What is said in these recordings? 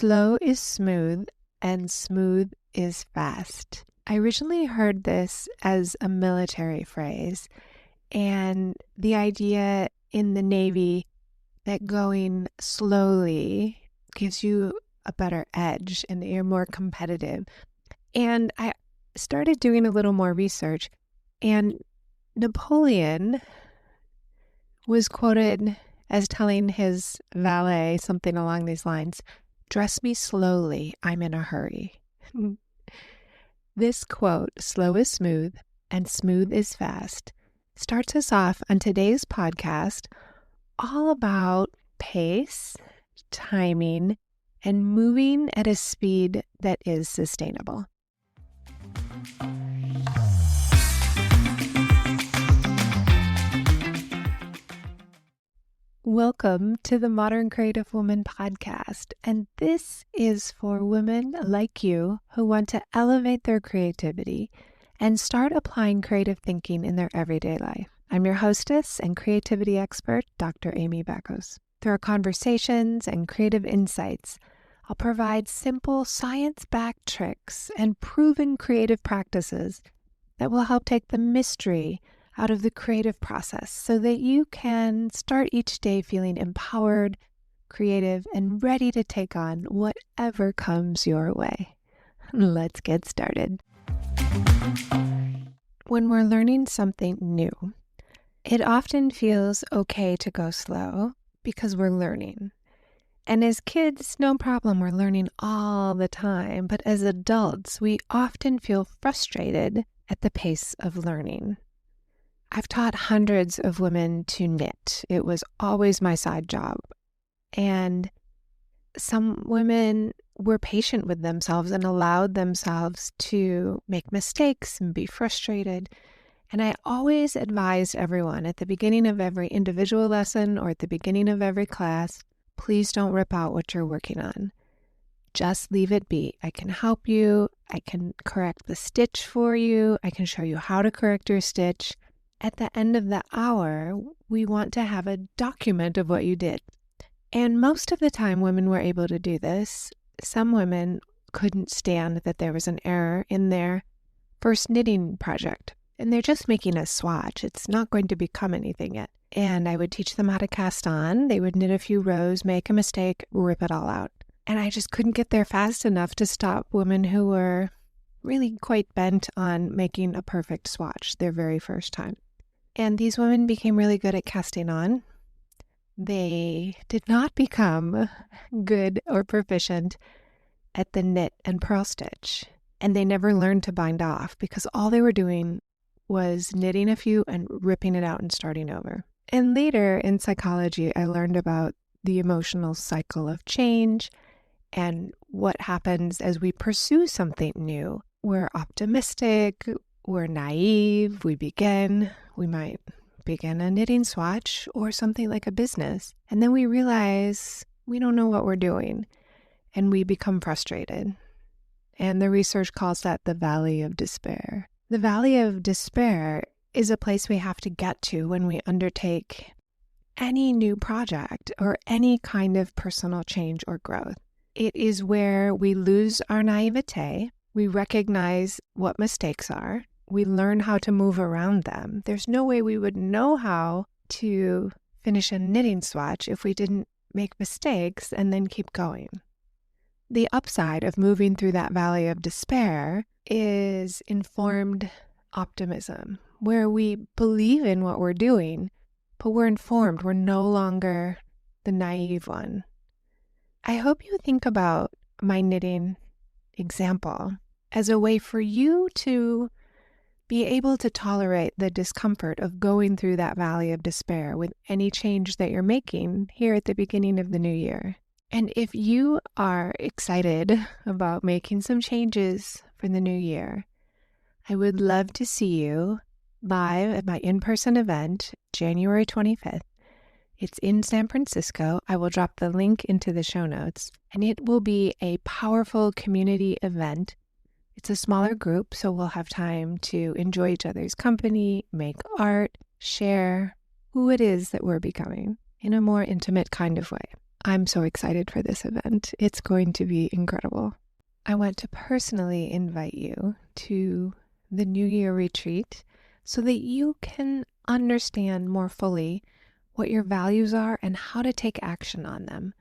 Slow is smooth and smooth is fast. I originally heard this as a military phrase, and the idea in the Navy that going slowly gives you a better edge and that you're more competitive. And I started doing a little more research, and Napoleon was quoted as telling his valet something along these lines, "Dress me slowly, I'm in a hurry." This quote, "Slow is smooth and smooth is fast," starts us off on today's podcast all about pace, timing, and moving at a speed that is sustainable. Welcome to the Modern Creative Woman podcast, and this is for women like you who want to elevate their creativity and start applying creative thinking in their everyday life. I'm your hostess and creativity expert, Dr. Amy Backos. Through our conversations and creative insights, I'll provide simple science-backed tricks and proven creative practices that will help take the mystery out of the creative process so that you can start each day feeling empowered, creative, and ready to take on whatever comes your way. Let's get started. When we're learning something new, it often feels okay to go slow because we're learning. And as kids, no problem, we're learning all the time. But as adults, we often feel frustrated at the pace of learning. I've taught hundreds of women to knit. It was always my side job. And some women were patient with themselves and allowed themselves to make mistakes and be frustrated. And I always advised everyone at the beginning of every individual lesson or at the beginning of every class, please don't rip out what you're working on. Just leave it be. I can help you. I can correct the stitch for you. I can show you how to correct your stitch. At the end of the hour, we want to have a document of what you did. And most of the time, women were able to do this. Some women couldn't stand that there was an error in their first knitting project. And they're just making a swatch. It's not going to become anything yet. And I would teach them how to cast on. They would knit a few rows, make a mistake, rip it all out. And I just couldn't get there fast enough to stop women who were really quite bent on making a perfect swatch their very first time. And these women became really good at casting on. They did not become good or proficient at the knit and purl stitch. And they never learned to bind off because all they were doing was knitting a few and ripping it out and starting over. And later in psychology, I learned about the emotional cycle of change and what happens as we pursue something new. We're optimistic, we're naive, we might begin a knitting swatch or something like a business. And then we realize we don't know what we're doing and we become frustrated. And the research calls that the valley of despair. The valley of despair is a place we have to get to when we undertake any new project or any kind of personal change or growth. It is where we lose our naivete, we recognize what mistakes are, we learn how to move around them. There's no way we would know how to finish a knitting swatch if we didn't make mistakes and then keep going. The upside of moving through that valley of despair is informed optimism, where we believe in what we're doing, but we're informed. We're no longer the naive one. I hope you think about my knitting example as a way for you to be able to tolerate the discomfort of going through that valley of despair with any change that you're making here at the beginning of the new year. And if you are excited about making some changes for the new year, I would love to see you live at my in-person event, January 25th. It's in San Francisco. I will drop the link into the show notes, and it will be a powerful community event. It's a smaller group, so we'll have time to enjoy each other's company, make art, share who it is that we're becoming in a more intimate kind of way. I'm so excited for this event. It's going to be incredible. I want to personally invite you to the New Year retreat so that you can understand more fully what your values are and how to take action on them.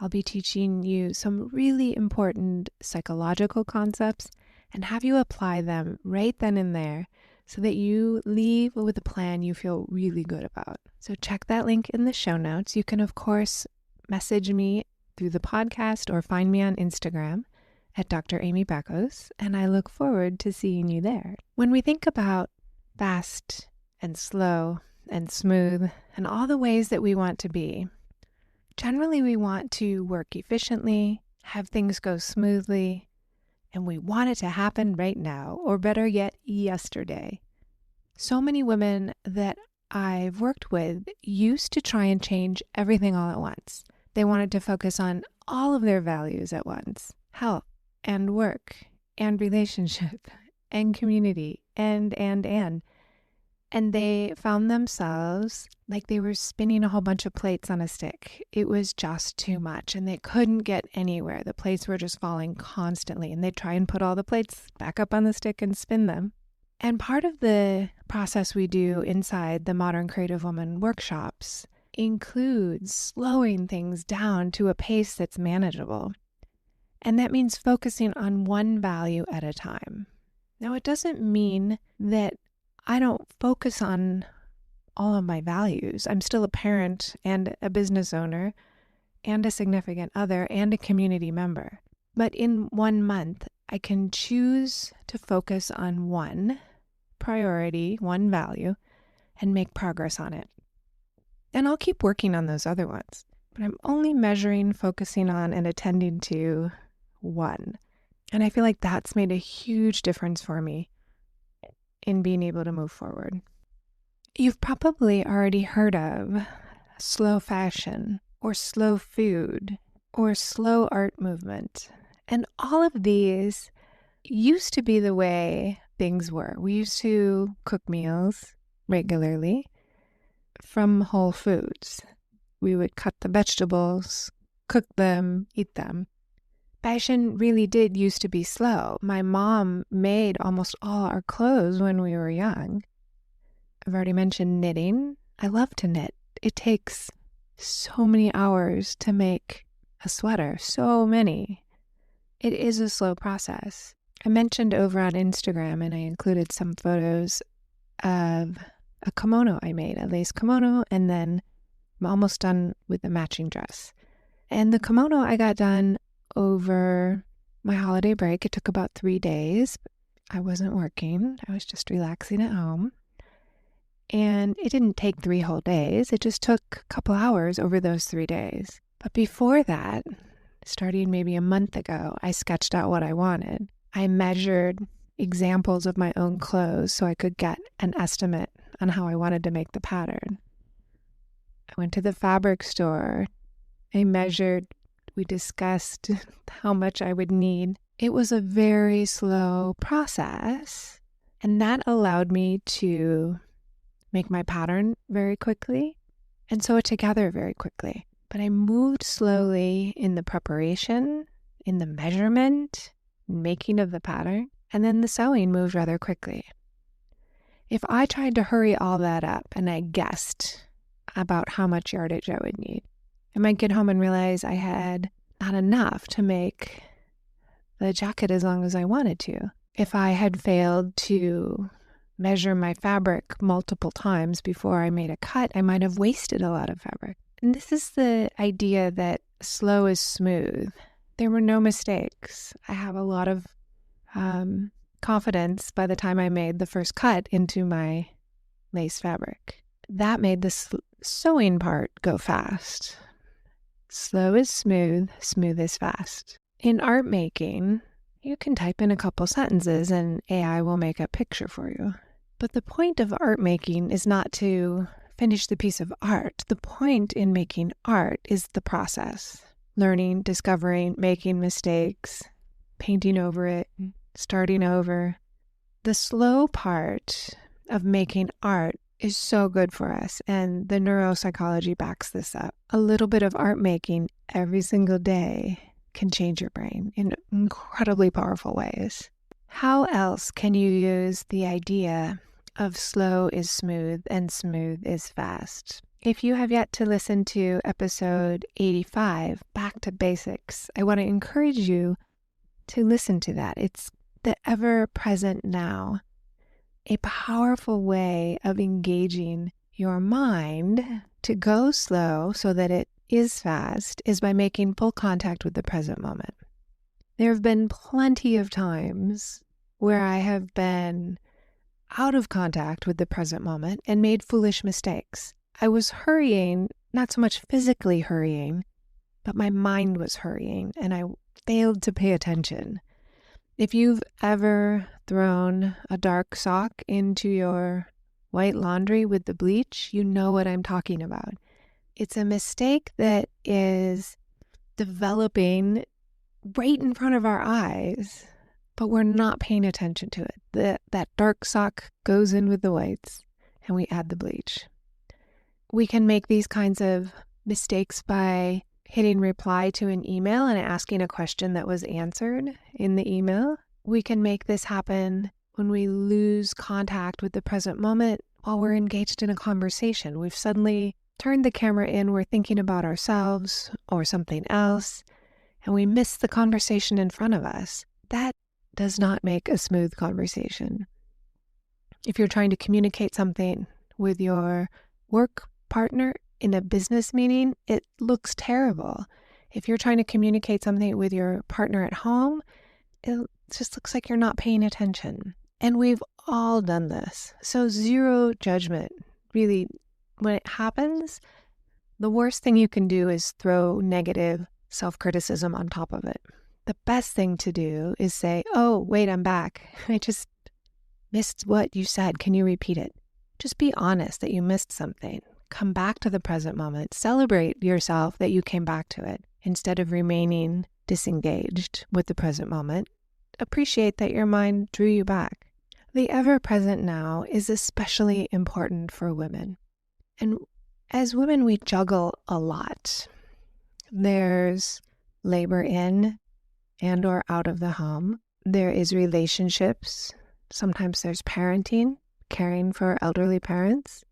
I'll be teaching you some really important psychological concepts and have you apply them right then and there so that you leave with a plan you feel really good about. So check that link in the show notes. You can, of course, message me through the podcast or find me on Instagram at Dr. Amy Beckos, and I look forward to seeing you there. When we think about fast and slow and smooth and all the ways that we want to be, generally we want to work efficiently, have things go smoothly, and we want it to happen right now, or better yet, yesterday. So many women that I've worked with used to try and change everything all at once. They wanted to focus on all of their values at once: health and work and relationship and community and. And they found themselves like they were spinning a whole bunch of plates on a stick. It was just too much and they couldn't get anywhere. The plates were just falling constantly and they'd try and put all the plates back up on the stick and spin them. And part of the process we do inside the Modern Creative Woman workshops includes slowing things down to a pace that's manageable. And that means focusing on one value at a time. Now, it doesn't mean that I don't focus on all of my values. I'm still a parent and a business owner and a significant other and a community member. But in 1 month, I can choose to focus on one priority, one value, and make progress on it. And I'll keep working on those other ones, but I'm only measuring, focusing on, and attending to one. And I feel like that's made a huge difference for me in being able to move forward. You've probably already heard of slow fashion or slow food or slow art movement. And all of these used to be the way things were. We used to cook meals regularly from whole foods. We would cut the vegetables, cook them, eat them. Fashion really did used to be slow. My mom made almost all our clothes when we were young. I've already mentioned knitting. I love to knit. It takes so many hours to make a sweater, so many. It is a slow process. I mentioned over on Instagram, and I included some photos of a kimono I made, a lace kimono, and then I'm almost done with the matching dress. And the kimono I got done over my holiday break. It took about 3 days. I wasn't working. I was just relaxing at home. And it didn't take 3 whole days. It just took a couple hours over those 3 days. But before that, starting maybe a month ago, I sketched out what I wanted. I measured examples of my own clothes so I could get an estimate on how I wanted to make the pattern. I went to the fabric store. I measured. We discussed how much I would need. It was a very slow process, and that allowed me to make my pattern very quickly and sew it together very quickly. But I moved slowly in the preparation, in the measurement, making of the pattern, and then the sewing moved rather quickly. If I tried to hurry all that up and I guessed about how much yardage I would need, I might get home and realize I had not enough to make the jacket as long as I wanted to. If I had failed to measure my fabric multiple times before I made a cut, I might have wasted a lot of fabric. And this is the idea that slow is smooth. There were no mistakes. I have a lot of confidence by the time I made the first cut into my lace fabric. That made the sewing part go fast. Slow is smooth, smooth is fast. In art making, you can type in a couple sentences and AI will make a picture for you. But the point of art making is not to finish the piece of art. The point in making art is the process. Learning, discovering, making mistakes, painting over it, starting over. The slow part of making art is so good for us, and the neuropsychology backs this up. A little bit of art making every single day can change your brain in incredibly powerful ways. How else can you use the idea of slow is smooth and smooth is fast? If you have yet to listen to episode 85, Back to Basics, I want to encourage you to listen to that. It's the ever-present now. A powerful way of engaging your mind to go slow so that it is fast is by making full contact with the present moment. There have been plenty of times where I have been out of contact with the present moment and made foolish mistakes. I was hurrying, not so much physically hurrying, but my mind was hurrying and I failed to pay attention. If you've ever thrown a dark sock into your white laundry with the bleach, you know what I'm talking about. It's a mistake that is developing right in front of our eyes, but we're not paying attention to it. That dark sock goes in with the whites and we add the bleach. We can make these kinds of mistakes by hitting reply to an email and asking a question that was answered in the email. We can make this happen when we lose contact with the present moment while we're engaged in a conversation. We've suddenly turned the camera in, we're thinking about ourselves or something else, and we miss the conversation in front of us. That does not make a smooth conversation. If you're trying to communicate something with your work partner in a business meeting, it looks terrible. If you're trying to communicate something with your partner at home, it just looks like you're not paying attention. And we've all done this. So zero judgment. Really, when it happens, the worst thing you can do is throw negative self-criticism on top of it. The best thing to do is say, oh, wait, I'm back. I just missed what you said. Can you repeat it? Just be honest that you missed something. Come back to the present moment. Celebrate yourself that you came back to it instead of remaining disengaged with the present moment. Appreciate that your mind drew you back. The ever-present now is especially important for women. And as women, we juggle a lot. There's labor in and or out of the home. There is relationships. Sometimes there's parenting, caring for elderly parents.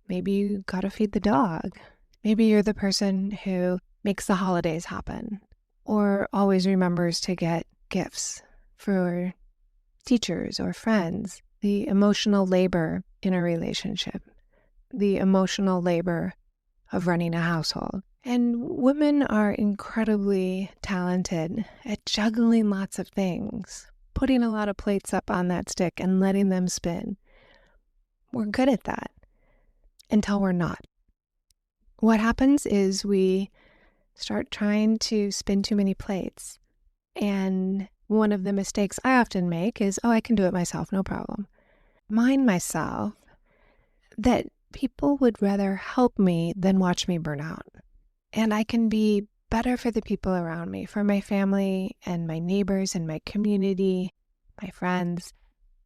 Maybe you gotta feed the dog. Maybe you're the person who makes the holidays happen or always remembers to get gifts for teachers or friends. The emotional labor in a relationship, the emotional labor of running a household. And women are incredibly talented at juggling lots of things, putting a lot of plates up on that stick and letting them spin. We're good at that until we're not. What happens is we start trying to spin too many plates. And one of the mistakes I often make is, oh, I can do it myself, no problem. Remind myself that people would rather help me than watch me burn out. And I can be better for the people around me, for my family and my neighbors and my community, my friends,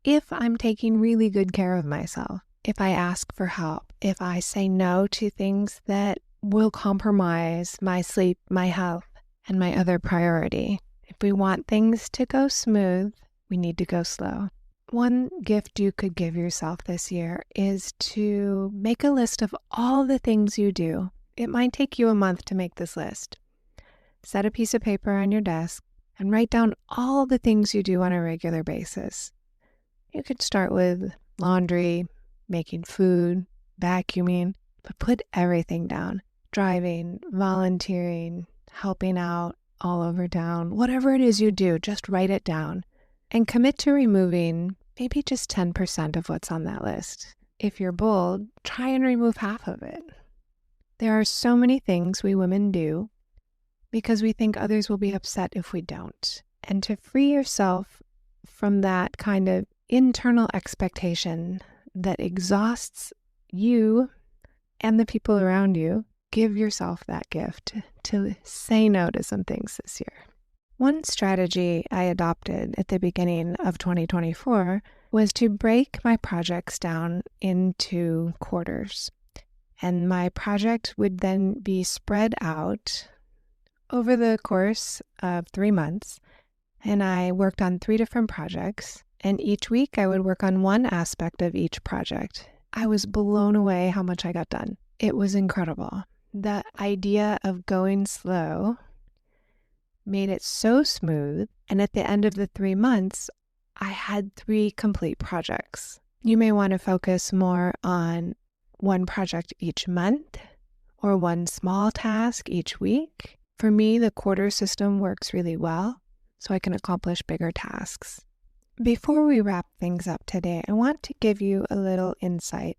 if I'm taking really good care of myself, if I ask for help, if I say no to things that will compromise my sleep, my health, and my other priority. If we want things to go smooth, we need to go slow. One gift you could give yourself this year is to make a list of all the things you do. It might take you a month to make this list. Set a piece of paper on your desk and write down all the things you do on a regular basis. You could start with laundry, making food, vacuuming, but put everything down. Driving, volunteering, helping out all over town, whatever it is you do, just write it down and commit to removing maybe just 10% of what's on that list. If you're bold, try and remove half of it. There are so many things we women do because we think others will be upset if we don't. And to free yourself from that kind of internal expectation that exhausts you and the people around you, give yourself that gift to say no to some things this year. One strategy I adopted at the beginning of 2024 was to break my projects down into quarters. And my project would then be spread out over the course of 3 months. And I worked on 3 different projects. And each week I would work on one aspect of each project. I was blown away how much I got done. It was incredible. The idea of going slow made it so smooth. And at the end of the 3 months, I had 3 complete projects. You may want to focus more on one project each month or one small task each week. For me, the quarter system works really well, so I can accomplish bigger tasks. Before we wrap things up today, I want to give you a little insight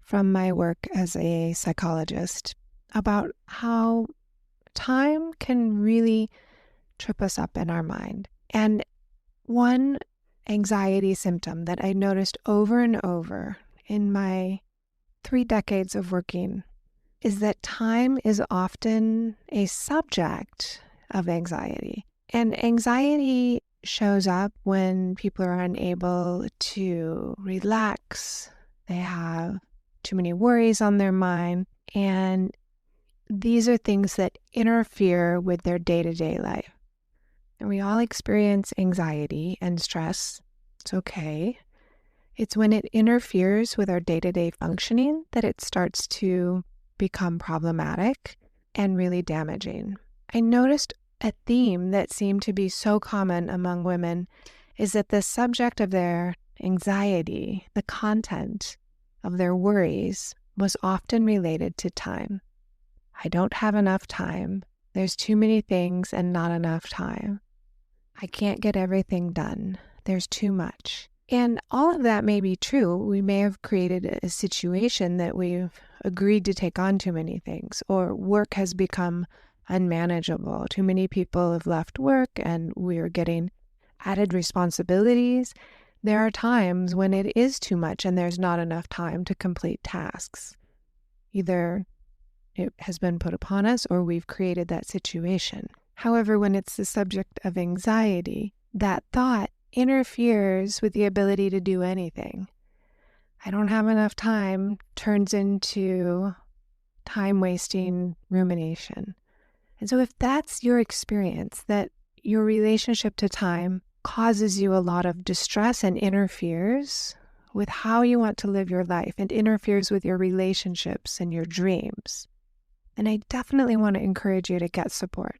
from my work as a psychologist about how time can really trip us up in our mind. And one anxiety symptom that I noticed over and over in my 3 decades of working is that time is often a subject of anxiety. And anxiety shows up when people are unable to relax, they have too many worries on their mind, and these are things that interfere with their day-to-day life. And we all experience anxiety and stress. It's okay. It's when it interferes with our day-to-day functioning that it starts to become problematic and really damaging. I noticed a theme that seemed to be so common among women is that the subject of their anxiety, the content of their worries, was often related to time. I don't have enough time. There's too many things and not enough time. I can't get everything done. There's too much. And all of that may be true. We may have created a situation that we've agreed to take on too many things, or work has become unmanageable. Too many people have left work and we're getting added responsibilities. There are times when it is too much and there's not enough time to complete tasks. Either it has been put upon us or we've created that situation. However, when it's the subject of anxiety, that thought interferes with the ability to do anything. I don't have enough time turns into time-wasting rumination. And so if that's your experience, that your relationship to time causes you a lot of distress and interferes with how you want to live your life and interferes with your relationships and your dreams, then I definitely want to encourage you to get support.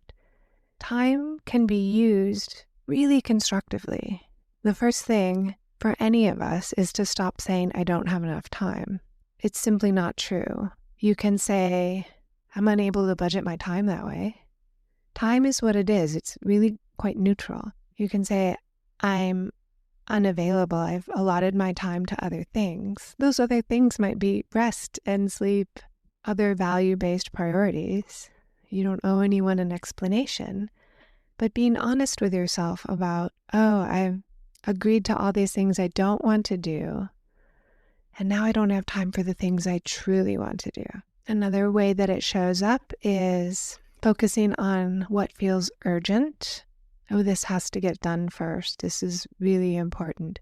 Time can be used really constructively. The first thing for any of us is to stop saying, I don't have enough time. It's simply not true. You can say, I'm unable to budget my time that way. Time is what it is. It's really quite neutral. You can say, I'm unavailable. I've allotted my time to other things. Those other things might be rest and sleep, other value-based priorities. You don't owe anyone an explanation. But being honest with yourself about, I've agreed to all these things I don't want to do, and now I don't have time for the things I truly want to do. Another way that it shows up is focusing on what feels urgent. Oh, this has to get done first. This is really important.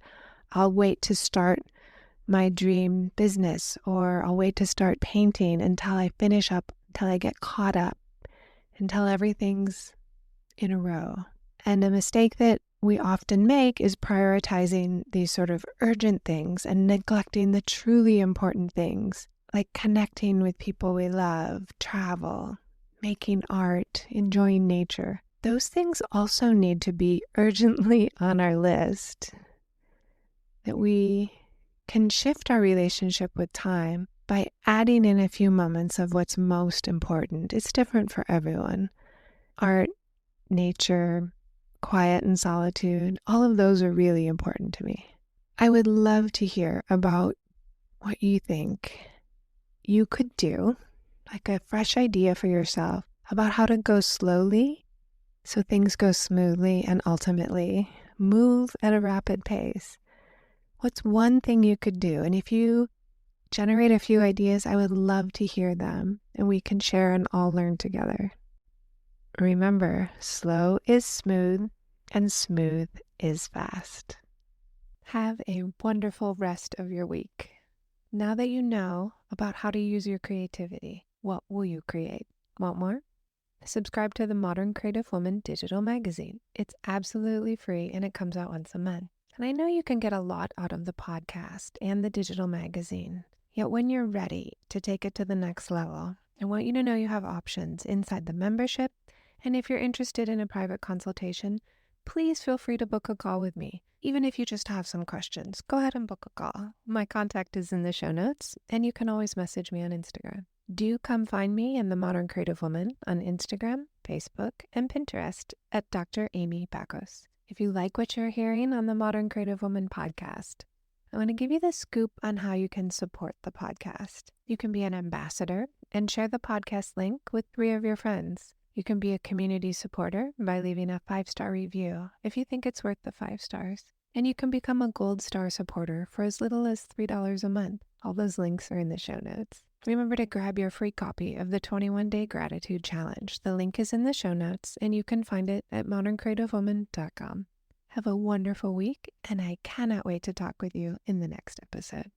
I'll wait to start my dream business, or I'll wait to start painting until I finish up, until I get caught up, until everything's in a row. And a mistake that we often make is prioritizing these sort of urgent things and neglecting the truly important things, like connecting with people we love, travel, making art, enjoying nature. Those things also need to be urgently on our list. That we can shift our relationship with time by adding in a few moments of what's most important. It's different for everyone. Art, nature, quiet and solitude, all of those are really important to me. I would love to hear about what you think you could do, like a fresh idea for yourself about how to go slowly so things go smoothly and ultimately move at a rapid pace. What's one thing you could do? And if you generate a few ideas, I would love to hear them and we can share and all learn together. Remember, slow is smooth and smooth is fast. Have a wonderful rest of your week. Now that you know about how to use your creativity, what will you create? Want more? Subscribe to the Modern Creative Woman digital magazine. It's absolutely free and it comes out once a month. And I know you can get a lot out of the podcast and the digital magazine. Yet when you're ready to take it to the next level, I want you to know you have options inside the membership. And if you're interested in a private consultation, please feel free to book a call with me. Even if you just have some questions, go ahead and book a call. My contact is in the show notes, and you can always message me on Instagram. Do come find me and the Modern Creative Woman on Instagram, Facebook, and Pinterest at Dr. Amy Bacos. If you like what you're hearing on the Modern Creative Woman podcast, I want to give you the scoop on how you can support the podcast. You can be an ambassador and share the podcast link with 3 of your friends. You can be a community supporter by leaving a 5-star review if you think it's worth the 5 stars. And you can become a gold star supporter for as little as $3 a month. All those links are in the show notes. Remember to grab your free copy of the 21-Day Gratitude Challenge. The link is in the show notes, and you can find it at moderncreativewoman.com. Have a wonderful week, and I cannot wait to talk with you in the next episode.